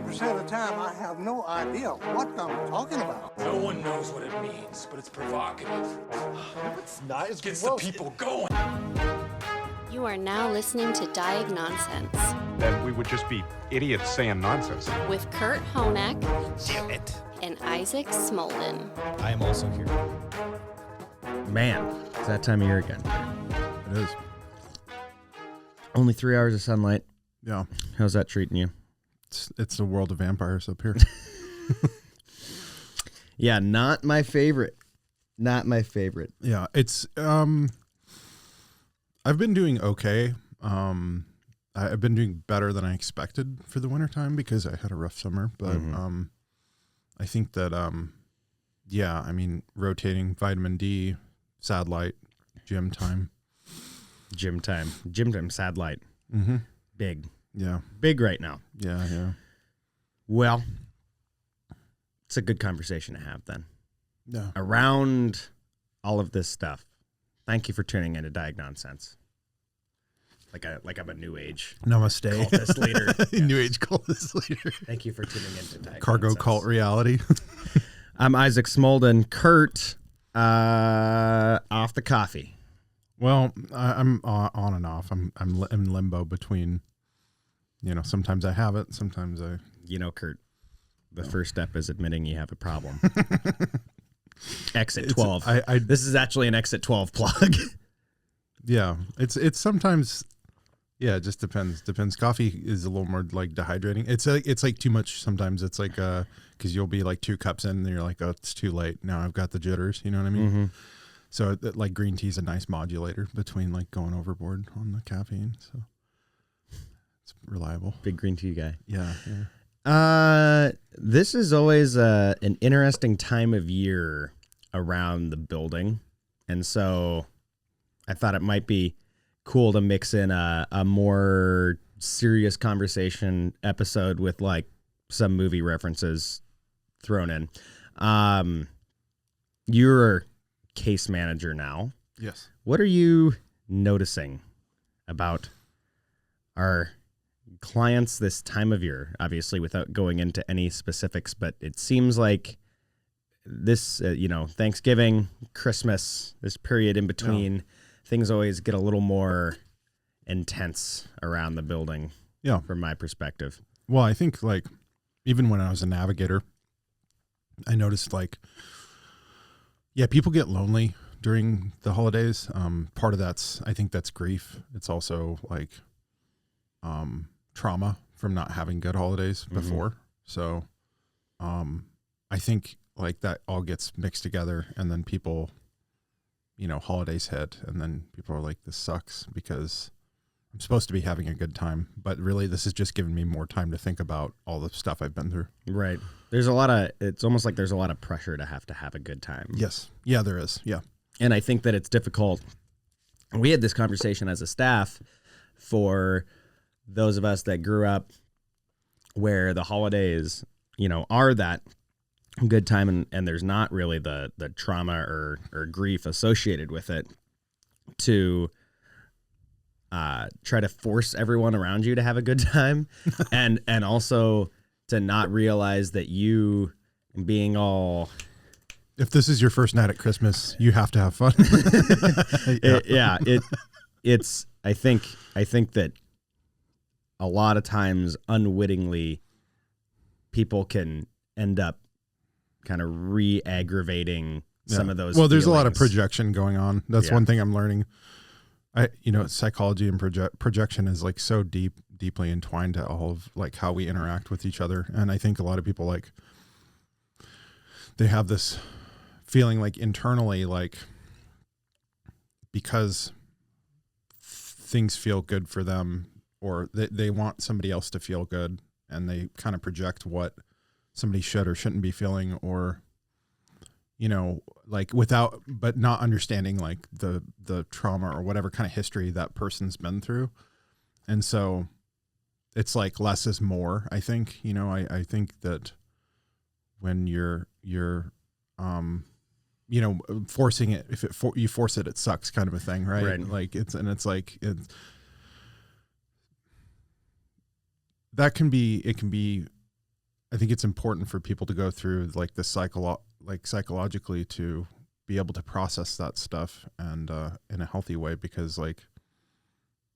Percent of the time, I have no idea what I'm talking about. No one knows what it means, but it's provocative. It's not. It Gets the people going. You are now listening to Diagnonsense. Then we would just be idiots saying nonsense. With Kurt Honack. Damn it. And Isaac Smolden. I am also here. Man, it's that time of year again. It is. Only 3 hours of sunlight. Yeah. How's that treating you? It's the world of vampires up here. Yeah, not my favorite. Not my favorite. Yeah, it's I've been doing okay. I've been doing better than I expected for the wintertime because I had a rough summer, but I think that yeah, I mean, rotating vitamin D, sad light, gym time, sad light. Big. Yeah. Big right now. Yeah. Well, it's a good conversation to have then. Yeah. Around all of this stuff. Thank you for tuning into Diagnonsense. Like I'm a new age Namaste. cultist leader. Yeah. New age cultist leader. Thank you for tuning into Diagnonsense. Cargo cult reality. I'm Isaac Smolden. Kurt, off the coffee. Well, I'm on and off. I'm in limbo between, sometimes I have it, sometimes I... Kurt, the first step is admitting you have a problem. Exit 12. This is actually an Exit 12 plug. Yeah, it's sometimes, yeah, it just depends. Coffee is a little more like dehydrating. It's like too much sometimes. It's like, because you'll be like 2 cups in and you're like, oh, it's too late. Now I've got the jitters, you know what I mean? Mm-hmm. So like green tea is a nice modulator between like going overboard on the caffeine. So it's reliable. Big green tea guy. Yeah. This is always an interesting time of year around the building. And so I thought it might be cool to mix in a more serious conversation episode with like some movie references thrown in. You're case manager now. Yes. What are you noticing about our clients this time of year? Obviously, without going into any specifics, but it seems like this, Thanksgiving, Christmas, this period in between, things always get a little more intense around the building. Yeah. From my perspective. Well, I think like even when I was a navigator, I noticed like, yeah, people get lonely during the holidays. Part of I think that's grief. It's also like trauma from not having good holidays before. So I think like that all gets mixed together, and then people, holidays hit, and then people are like, this sucks because I'm supposed to be having a good time, but really this is just giving me more time to think about all the stuff I've been through. Right. It's almost like there's a lot of pressure to have a good time. Yes. Yeah, there is. Yeah. And I think that it's difficult. We had this conversation as a staff for those of us that grew up where the holidays, are that good time and there's not really the trauma or grief associated with it, to try to force everyone around you to have a good time and also to not realize that you being all... If this is your first night at Christmas, you have to have fun. It's I think that a lot of times unwittingly people can end up kind of re-aggravating some of those Well, there's feelings. a lot of projection going on. That's one thing I'm learning. Psychology and projection is like so deeply entwined to all of like how we interact with each other. And I think a lot of people like, they have this feeling like internally, like because things feel good for them, or they want somebody else to feel good, and they kind of project what somebody should or shouldn't be feeling, or like but not understanding like the trauma or whatever kind of history that person's been through. And so it's like less is more, I think. I think that when you're forcing it, if you force it, it sucks kind of a thing, right? Right. Like that can be, I think it's important for people to go through like the psychologically to be able to process that stuff and in a healthy way, because like,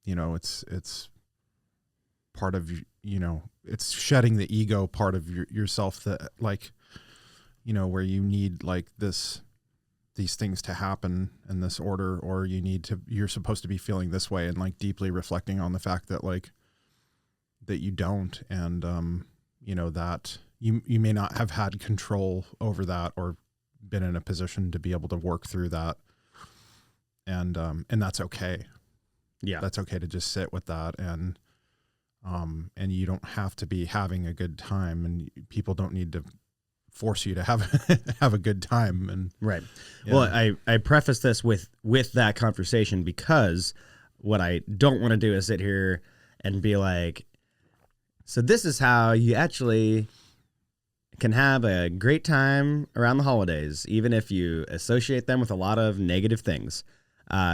it's part of, it's shedding the ego part of yourself that like, where you need like these things to happen in this order, or you're supposed to be feeling this way, and like deeply reflecting on the fact that like, that you don't. And, that you may not have had control over that or been in a position to be able to work through that. And that's okay. Yeah. That's okay to just sit with that. And you don't have to be having a good time, and people don't need to force you to have a good time. And right. Yeah. Well, I preface this with that conversation because what I don't want to do is sit here and be like, so this is how you actually can have a great time around the holidays, even if you associate them with a lot of negative things.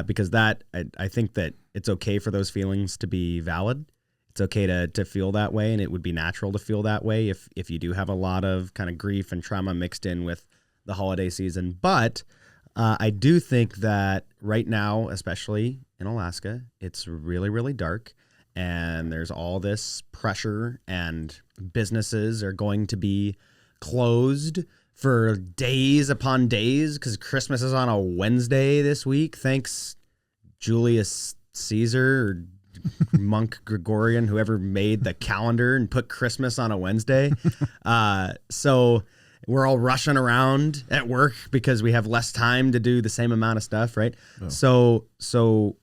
Because I think that it's okay for those feelings to be valid. It's okay to feel that way, and it would be natural to feel that way if you do have a lot of kind of grief and trauma mixed in with the holiday season. But I do think that right now, especially in Alaska, it's really, really dark, and there's all this pressure, and businesses are going to be closed for days upon days because Christmas is on a Wednesday this week. Thanks, Julius Caesar or Monk Gregorian, whoever made the calendar and put Christmas on a Wednesday. So we're all rushing around at work because we have less time to do the same amount of stuff, right? Oh. So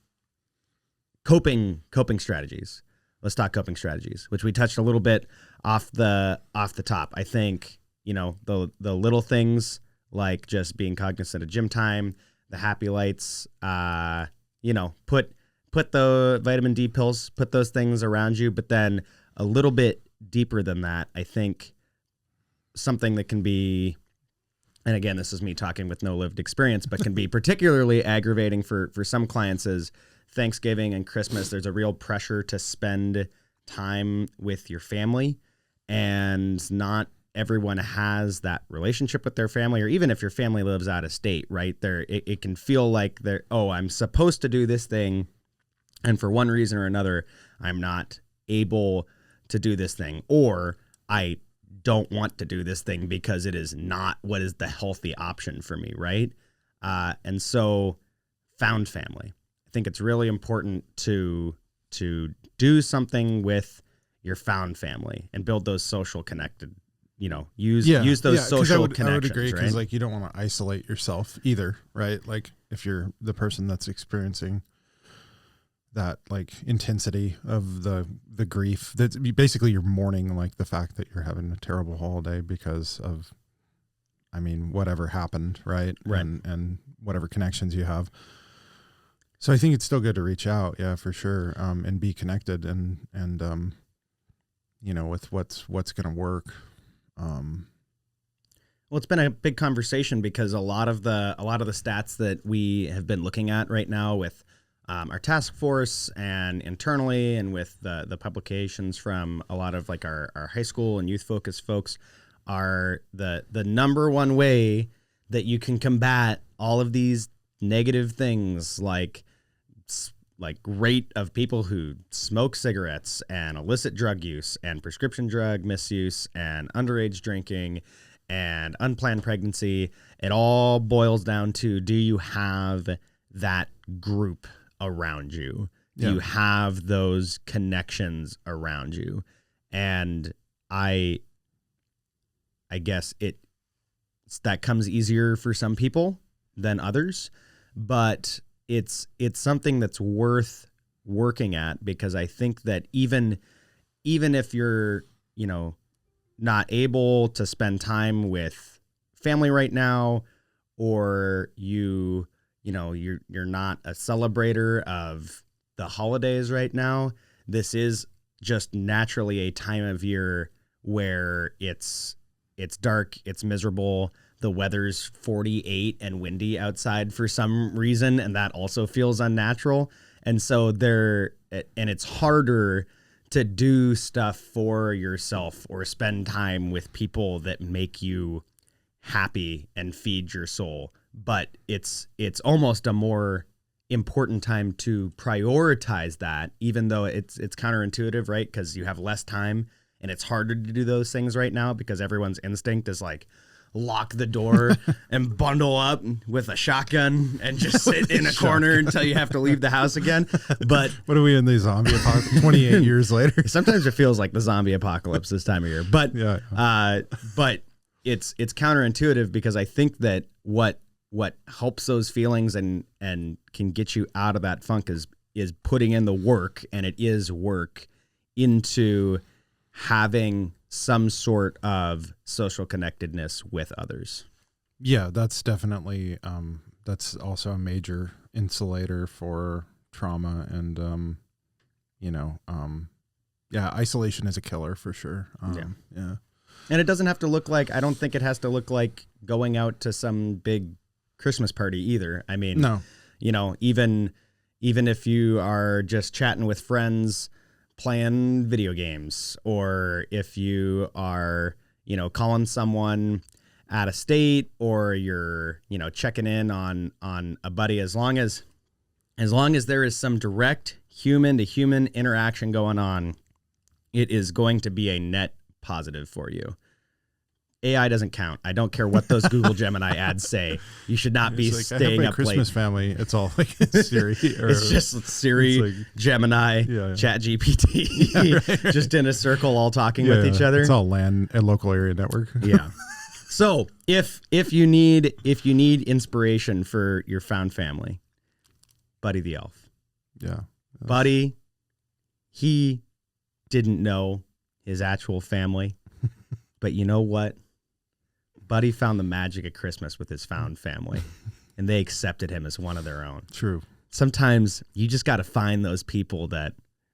coping strategies. Let's talk coping strategies, which we touched a little bit off the top. I think, the little things like just being cognizant of gym time, the happy lights, put the vitamin D pills, put those things around you. But then a little bit deeper than that, I think something that can be, and again, this is me talking with no lived experience, but can be particularly aggravating for some clients, is Thanksgiving and Christmas. There's a real pressure to spend time with your family, and not everyone has that relationship with their family, or even if your family lives out of state, right? It can feel like I'm supposed to do this thing, and for one reason or another, I'm not able to do this thing, or I don't want to do this thing because it is not what is the healthy option for me, right? And so found family. I think it's really important to do something with your found family and build those social connected, use those social connections. I would agree, because like you don't want to isolate yourself either, right? Like if you're the person that's experiencing that like intensity of the grief, that's basically you're mourning like the fact that you're having a terrible holiday because of, whatever happened, right? And whatever connections you have. So I think it's still good to reach out, yeah, for sure, and be connected, and with what's going to work. Well, it's been a big conversation because a lot of the stats that we have been looking at right now with our task force and internally, and with the publications from a lot of like our high school and youth focused folks, are the number one way that you can combat all of these negative things, like rate of people who smoke cigarettes and illicit drug use and prescription drug misuse and underage drinking and unplanned pregnancy. It all boils down to, do you have that group around you? Do you have those connections around you? And I guess that comes easier for some people than others, but it's something that's worth working at, because I think that even if you're, not able to spend time with family right now, or you're not a celebrator of the holidays right now, this is just naturally a time of year where it's dark, it's miserable, the weather's 48 and windy outside for some reason, and that also feels unnatural. And so it's harder to do stuff for yourself or spend time with people that make you happy and feed your soul. But it's almost a more important time to prioritize that, even though it's counterintuitive, right? Because you have less time and it's harder to do those things right now because everyone's instinct is like lock the door and bundle up with a shotgun and just sit in a corner until you have to leave the house again. But what are we in the zombie apocalypse 28 years later? Sometimes it feels like the zombie apocalypse this time of year. But but it's counterintuitive because I think that what helps those feelings and can get you out of that funk is putting in the work, and it is work, into having some sort of social connectedness with others. Yeah, that's definitely that's also a major insulator for trauma, and isolation is a killer for sure. Yeah. And it doesn't have to look like, I don't think it has to look like going out to some big Christmas party either. I mean, no, even if you are just chatting with friends, playing video games, or if you are, calling someone out of state, or you're, checking in on a buddy, as long as there is some direct human to human interaction going on, it is going to be a net positive for you. AI doesn't count. I don't care what those Google Gemini ads say. You should not be staying up Christmas late. family. It's all like Siri. It's just Siri, Gemini, Chat GPT, just in a circle, all talking with each other. It's all LAN and local area network. Yeah. So if you need inspiration for your found family, Buddy the Elf. Yeah. Buddy, he didn't know his actual family, but you know what? Buddy found the magic of Christmas with his found family, and they accepted him as one of their own. True. Sometimes you just got to find those people that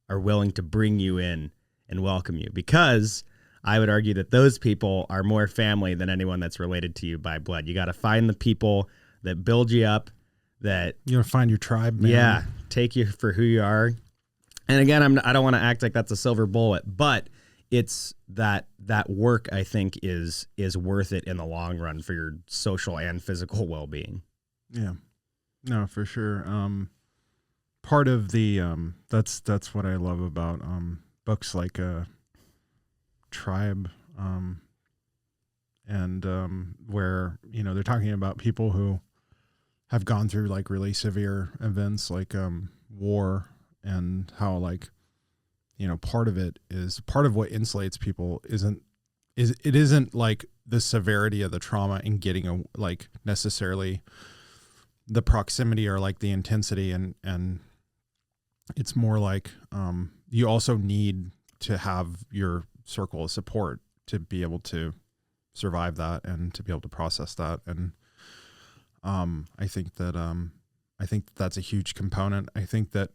are willing to bring you in and welcome you, because I would argue that those people are more family than anyone that's related to you by blood. You got to find the people that build you up, that you got to find your tribe, man. Yeah, take you for who you are. And again, I don't want to act like that's a silver bullet, but it's that work, I think, is worth it in the long run for your social and physical well-being. Yeah, no, for sure. Part of the that's what I love about books like Tribe, and where they're talking about people who have gone through like really severe events like war, and how part of what insulates people isn't like the severity of the trauma and getting necessarily the proximity or like the intensity, and it's more like you also need to have your circle of support to be able to survive that and to be able to process that. And I think that's a huge component. I think that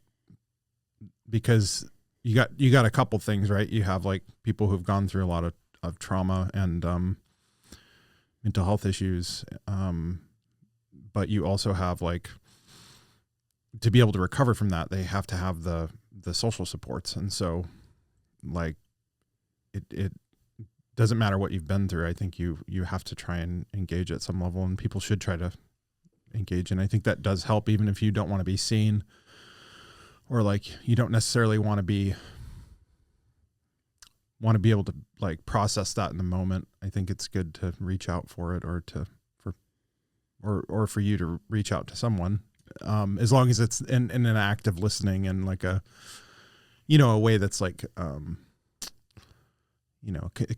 because you got a couple things, right? You have like people who've gone through a lot of trauma and mental health issues, but you also have like, to be able to recover from that, they have to have the social supports. And so like it doesn't matter what you've been through. I think you have to try and engage at some level, and people should try to engage. And I think that does help, even if you don't want to be seen, or like you don't necessarily want to be able to like process that in the moment. I think it's good to reach out for it, or for you to reach out to someone, as long as it's in an act of listening and like a way that's like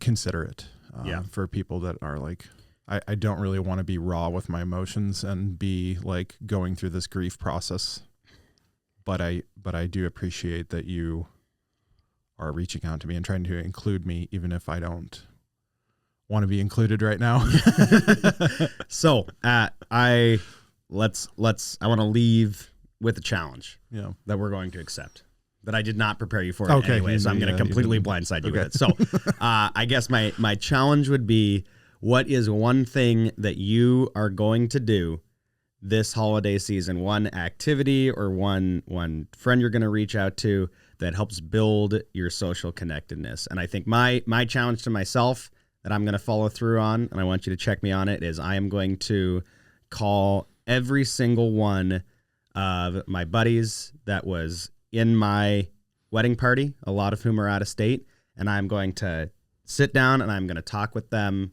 considerate for people that are like, I don't really want to be raw with my emotions and be like going through this grief process. But I do appreciate that you are reaching out to me and trying to include me, even if I don't want to be included right now. So I want to leave with a challenge that we're going to accept, that I did not prepare you for anyway. So I'm going to completely blindside you with it. So I guess my challenge would be, What is one thing that you are going to do this holiday season? One activity or one friend you're going to reach out to that helps build your social connectedness. And I think my challenge to myself that I'm going to follow through on, and I want you to check me on it, is I am going to call every single one of my buddies that was in my wedding party, a lot of whom are out of state, and I'm going to sit down and I'm going to talk with them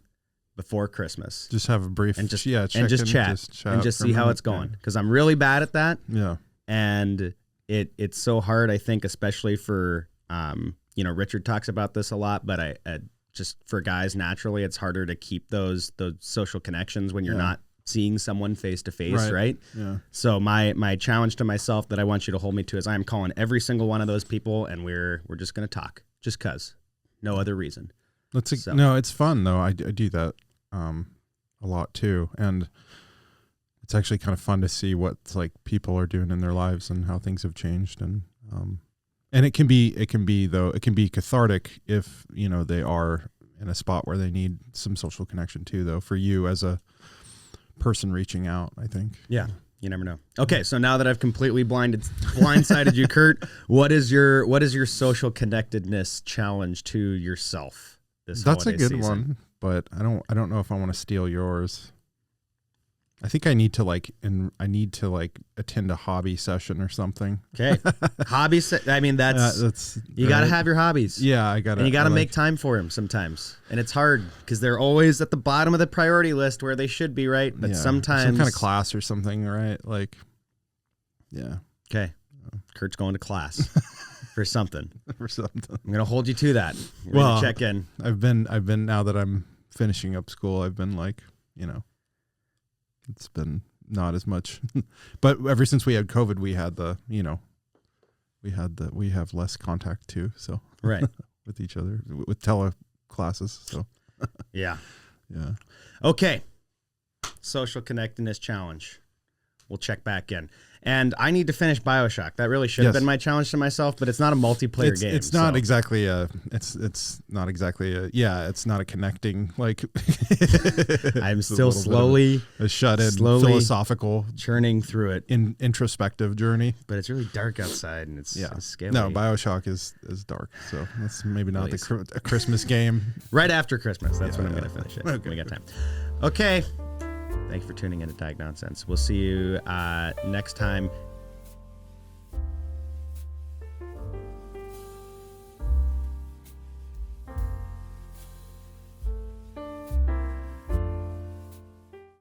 before Christmas. Just have a brief and just check and just in, chat and just see how it's going, because I'm really bad at that. Yeah. And it's so hard, I think, especially for Richard talks about this a lot, but I just for guys naturally it's harder to keep those social connections when you're not seeing someone face to face, right? Yeah. So my challenge to myself that I want you to hold me to is I am calling every single one of those people, and we're just gonna talk, just cause, no other reason. No, it's fun though. I do that a lot too, and it's actually kind of fun to see what like people are doing in their lives and how things have changed, and it can be cathartic if they are in a spot where they need some social connection too, though, for you as a person reaching out, I think. Yeah. You never know. Okay, so now that I've completely blindsided you, Kurt, what is your social connectedness challenge to yourself this That's holiday a good season? one, but I don't know if I want to steal yours. I think I need to attend a hobby session or something. Okay, I mean that's you got to have your hobbies. Yeah, I got to. And you got to make time for them sometimes, and it's hard because they're always at the bottom of the priority list where they should be, right? But sometimes some kind of class or something, right? Like, yeah. Okay, Kurt's going to class for something. For something. I'm gonna hold you to that. We're gonna check in. I've been now that I'm finishing up school. I've been like, it's been not as much, but ever since we had COVID, we had we have less contact too. So right with each other with tele classes. So yeah. Okay. Social connectedness challenge. We'll check back in. And I need to finish BioShock. That really should have been my challenge to myself, but it's not a multiplayer game. It's not exactly it's not a connecting, like I'm still slowly a shut-in philosophical churning through it. Introspective journey. But it's really dark outside and it's scary. No, BioShock is dark. So that's maybe not a Christmas game. Right after Christmas. That's when I'm going to finish it. Okay. We got time. Okay. Thanks for tuning in to Diagnonsense. We'll see you next time.